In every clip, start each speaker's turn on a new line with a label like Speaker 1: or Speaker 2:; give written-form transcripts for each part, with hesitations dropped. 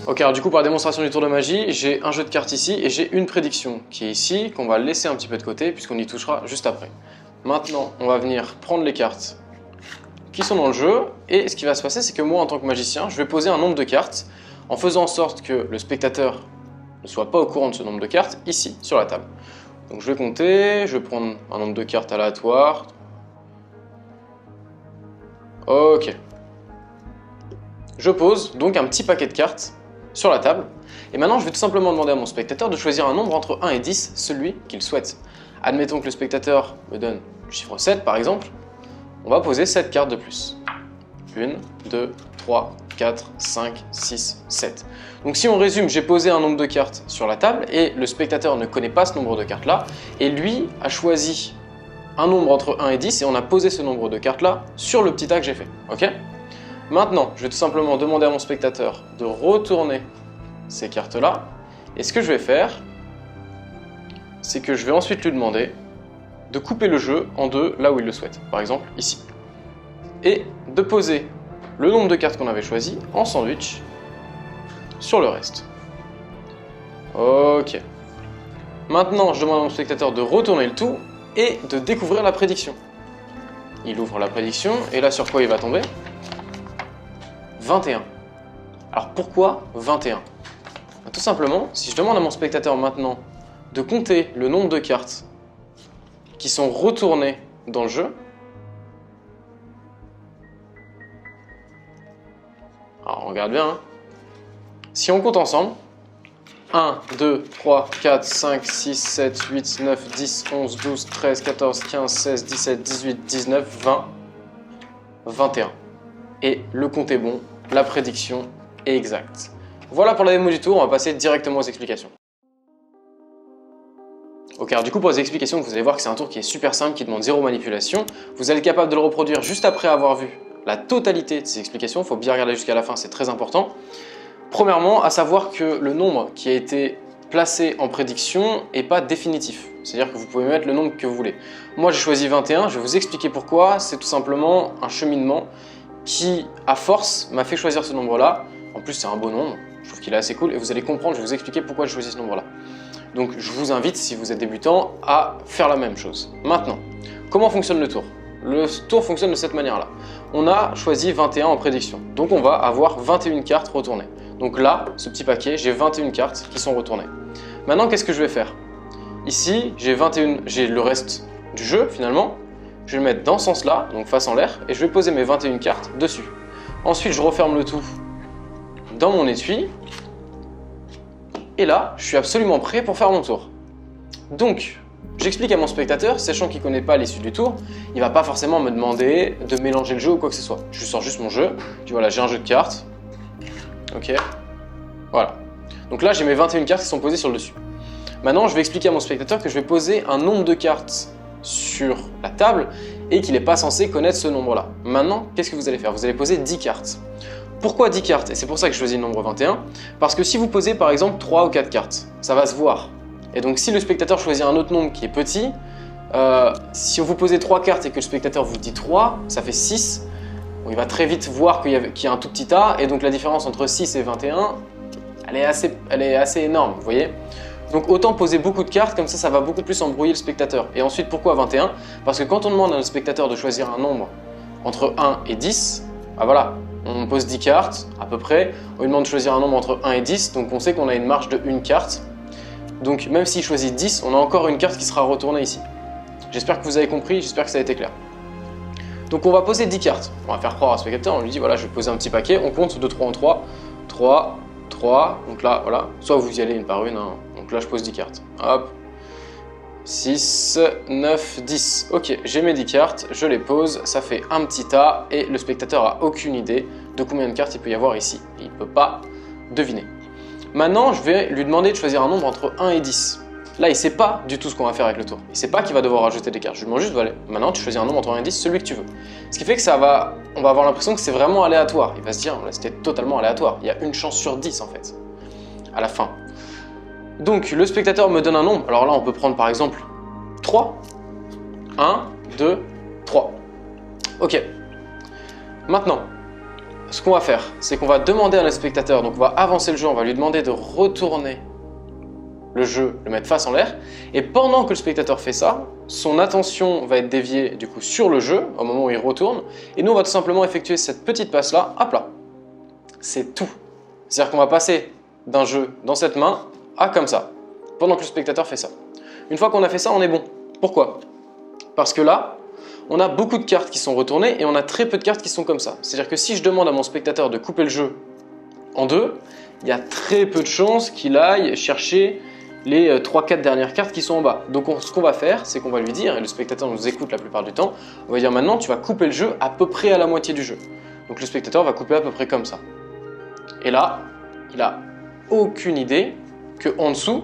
Speaker 1: Ok, alors du coup, par démonstration du tour de magie, j'ai un jeu de cartes ici et j'ai une prédiction qui est ici, qu'on va laisser un petit peu de côté puisqu'on y touchera juste après. Maintenant, on va venir prendre les cartes qui sont dans le jeu et ce qui va se passer, c'est que moi, en tant que magicien, je vais poser un nombre de cartes en faisant en sorte que le spectateur ne soit pas au courant de ce nombre de cartes ici, sur la table. Donc je vais compter, je vais prendre un nombre de cartes aléatoire. Ok. Je pose donc un petit paquet de cartes sur la table. Et maintenant, je vais tout simplement demander à mon spectateur de choisir un nombre entre 1 et 10, celui qu'il souhaite. Admettons que le spectateur me donne le chiffre 7 par exemple. On va poser 7 cartes de plus. 1, 2, 3, 4, 5, 6, 7. Donc si on résume, j'ai posé un nombre de cartes sur la table et le spectateur ne connaît pas ce nombre de cartes là et lui a choisi un nombre entre 1 et 10 et on a posé ce nombre de cartes là sur le petit tas que j'ai fait. Ok ? Maintenant, je vais tout simplement demander à mon spectateur de retourner ces cartes là et ce que je vais faire, c'est que je vais ensuite lui demander de couper le jeu en deux là où il le souhaite, par exemple ici, et de poser le nombre de cartes qu'on avait choisi en sandwich sur le reste. Ok. Maintenant, je demande à mon spectateur de retourner le tout et de découvrir la prédiction. Il ouvre la prédiction et là sur quoi il va tomber ? 21. Alors pourquoi 21 ? Tout simplement, si je demande à mon spectateur maintenant de compter le nombre de cartes qui sont retournées dans le jeu, alors on regarde bien, hein. Si on compte ensemble, 1, 2, 3, 4, 5, 6, 7, 8, 9, 10, 11, 12, 13, 14, 15, 16, 17, 18, 19, 20, 21. Et le compte est bon, la prédiction est exacte. Voilà pour la démo du tour, on va passer directement aux explications. Ok, alors du coup pour les explications, vous allez voir que c'est un tour qui est super simple, qui demande zéro manipulation. Vous allez être capable de le reproduire juste après avoir vu la totalité de ces explications. Il faut bien regarder jusqu'à la fin, c'est très important. Premièrement, à savoir que le nombre qui a été placé en prédiction n'est pas définitif. C'est-à-dire que vous pouvez mettre le nombre que vous voulez. Moi j'ai choisi 21, je vais vous expliquer pourquoi. C'est tout simplement un cheminement qui, à force, m'a fait choisir ce nombre-là. En plus c'est un beau nombre, je trouve qu'il est assez cool et vous allez comprendre, je vais vous expliquer pourquoi j'ai choisi ce nombre-là. Donc je vous invite, si vous êtes débutant, à faire la même chose. Maintenant, comment fonctionne le tour ? Le tour fonctionne de cette manière-là. On a choisi 21 en prédiction, donc on va avoir 21 cartes retournées. Donc là, ce petit paquet, j'ai 21 cartes qui sont retournées. Maintenant, qu'est-ce que je vais faire ? Ici, j'ai le reste du jeu finalement. Je vais le mettre dans ce sens-là, donc face en l'air, et je vais poser mes 21 cartes dessus. Ensuite, je referme le tout dans mon étui. Et là, je suis absolument prêt pour faire mon tour. Donc, j'explique à mon spectateur, sachant qu'il ne connaît pas l'issue du tour, il ne va pas forcément me demander de mélanger le jeu ou quoi que ce soit. Je lui sors juste mon jeu, puis voilà, j'ai un jeu de cartes. Ok, voilà. Donc là, j'ai mes 21 cartes qui sont posées sur le dessus. Maintenant, je vais expliquer à mon spectateur que je vais poser un nombre de cartes sur la table et qu'il n'est pas censé connaître ce nombre-là. Maintenant, qu'est-ce que vous allez faire ? Vous allez poser 10 cartes. Pourquoi 10 cartes ? Et c'est pour ça que je choisis le nombre 21. Parce que si vous posez par exemple 3 ou 4 cartes, ça va se voir. Et donc si le spectateur choisit un autre nombre qui est petit, si vous posez 3 cartes et que le spectateur vous dit 3, ça fait 6. Bon, il va très vite voir qu'il y a un tout petit tas. Et donc la différence entre 6 et 21, elle est assez énorme, vous voyez ? Donc autant poser beaucoup de cartes, comme ça va beaucoup plus embrouiller le spectateur. Et ensuite, pourquoi 21 ? Parce que quand on demande à notre spectateur de choisir un nombre entre 1 et 10, bah voilà, on pose 10 cartes à peu près, on lui demande de choisir un nombre entre 1 et 10, donc on sait qu'on a une marge de 1 carte. Donc même s'il choisit 10, on a encore une carte qui sera retournée ici. J'espère que vous avez compris, j'espère que ça a été clair. Donc on va poser 10 cartes, on va faire croire à ce spectateur, on lui dit voilà je vais poser un petit paquet, on compte de 3 en 3, 3, 3, donc là voilà, soit vous y allez une par une, hein. Donc là je pose 10 cartes, hop, 6, 9, 10, ok, j'ai mes 10 cartes, je les pose, ça fait un petit tas et le spectateur n'a aucune idée de combien de cartes il peut y avoir ici, il ne peut pas deviner. Maintenant je vais lui demander de choisir un nombre entre 1 et 10. Là, il ne sait pas du tout ce qu'on va faire avec le tour. Il ne sait pas qu'il va devoir rajouter des cartes. Je lui demande juste, voilà, maintenant tu choisis un nombre entre 1 et 10, celui que tu veux. Ce qui fait que on va avoir l'impression que c'est vraiment aléatoire. Il va se dire, là, c'était totalement aléatoire. Il y a une chance sur 10 en fait, à la fin. Donc, le spectateur me donne un nombre. Alors là, on peut prendre par exemple 3. 1, 2, 3. Ok. Maintenant, ce qu'on va faire, c'est qu'on va demander à notre spectateur, donc on va avancer le jeu, on va lui demander de retourner le jeu, le mettre face en l'air, et pendant que le spectateur fait ça, son attention va être déviée du coup sur le jeu au moment où il retourne, et nous on va tout simplement effectuer cette petite passe là, hop là. C'est tout. C'est-à-dire qu'on va passer d'un jeu dans cette main à comme ça, pendant que le spectateur fait ça. Une fois qu'on a fait ça, on est bon. Pourquoi? Parce que là, on a beaucoup de cartes qui sont retournées et on a très peu de cartes qui sont comme ça. C'est-à-dire que si je demande à mon spectateur de couper le jeu en deux, il y a très peu de chances qu'il aille chercher les 3-4 dernières cartes qui sont en bas. Donc ce qu'on va faire, c'est qu'on va lui dire, et le spectateur nous écoute la plupart du temps, on va dire maintenant tu vas couper le jeu à peu près à la moitié du jeu. Donc le spectateur va couper à peu près comme ça. Et là, il n'a aucune idée qu'en dessous,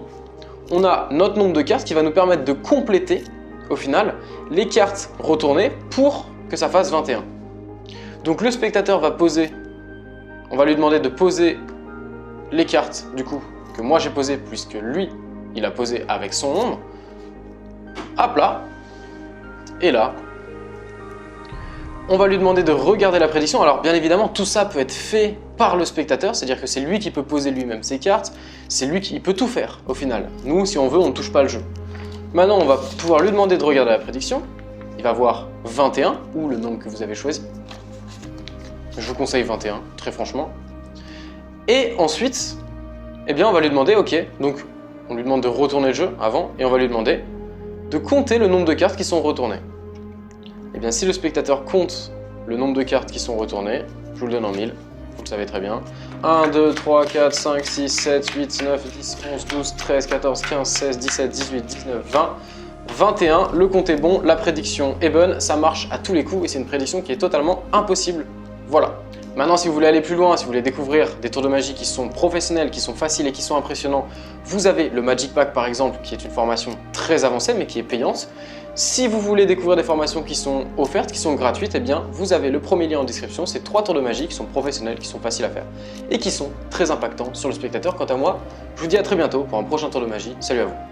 Speaker 1: on a notre nombre de cartes qui va nous permettre de compléter, au final, les cartes retournées pour que ça fasse 21. Donc le spectateur va poser, on va lui demander de poser les cartes, du coup, que moi j'ai posées, puisque lui, il a posé avec son nombre. Hop là. Et là, on va lui demander de regarder la prédiction. Alors bien évidemment, tout ça peut être fait par le spectateur, c'est-à-dire que c'est lui qui peut poser lui-même ses cartes, c'est lui qui peut tout faire au final. Nous, si on veut, on ne touche pas le jeu. Maintenant, on va pouvoir lui demander de regarder la prédiction. Il va voir 21, ou le nombre que vous avez choisi. Je vous conseille 21, très franchement. Et ensuite, eh bien, on va lui demander, ok, donc on lui demande de retourner le jeu avant, et on va lui demander de compter le nombre de cartes qui sont retournées. Eh bien, si le spectateur compte le nombre de cartes qui sont retournées, je vous le donne en 1000, vous le savez très bien. 1, 2, 3, 4, 5, 6, 7, 8, 9, 10, 11, 12, 13, 14, 15, 16, 17, 18, 19, 20, 21. Le compte est bon, la prédiction est bonne, ça marche à tous les coups et c'est une prédiction qui est totalement impossible. Voilà. Maintenant, si vous voulez aller plus loin, si vous voulez découvrir des tours de magie qui sont professionnels, qui sont faciles et qui sont impressionnants, vous avez le Magic Pack par exemple, qui est une formation très avancée mais qui est payante. Si vous voulez découvrir des formations qui sont offertes, qui sont gratuites, eh bien vous avez le premier lien en description, c'est 3 tours de magie qui sont professionnels, qui sont faciles à faire et qui sont très impactants sur le spectateur. Quant à moi, je vous dis à très bientôt pour un prochain tour de magie. Salut à vous.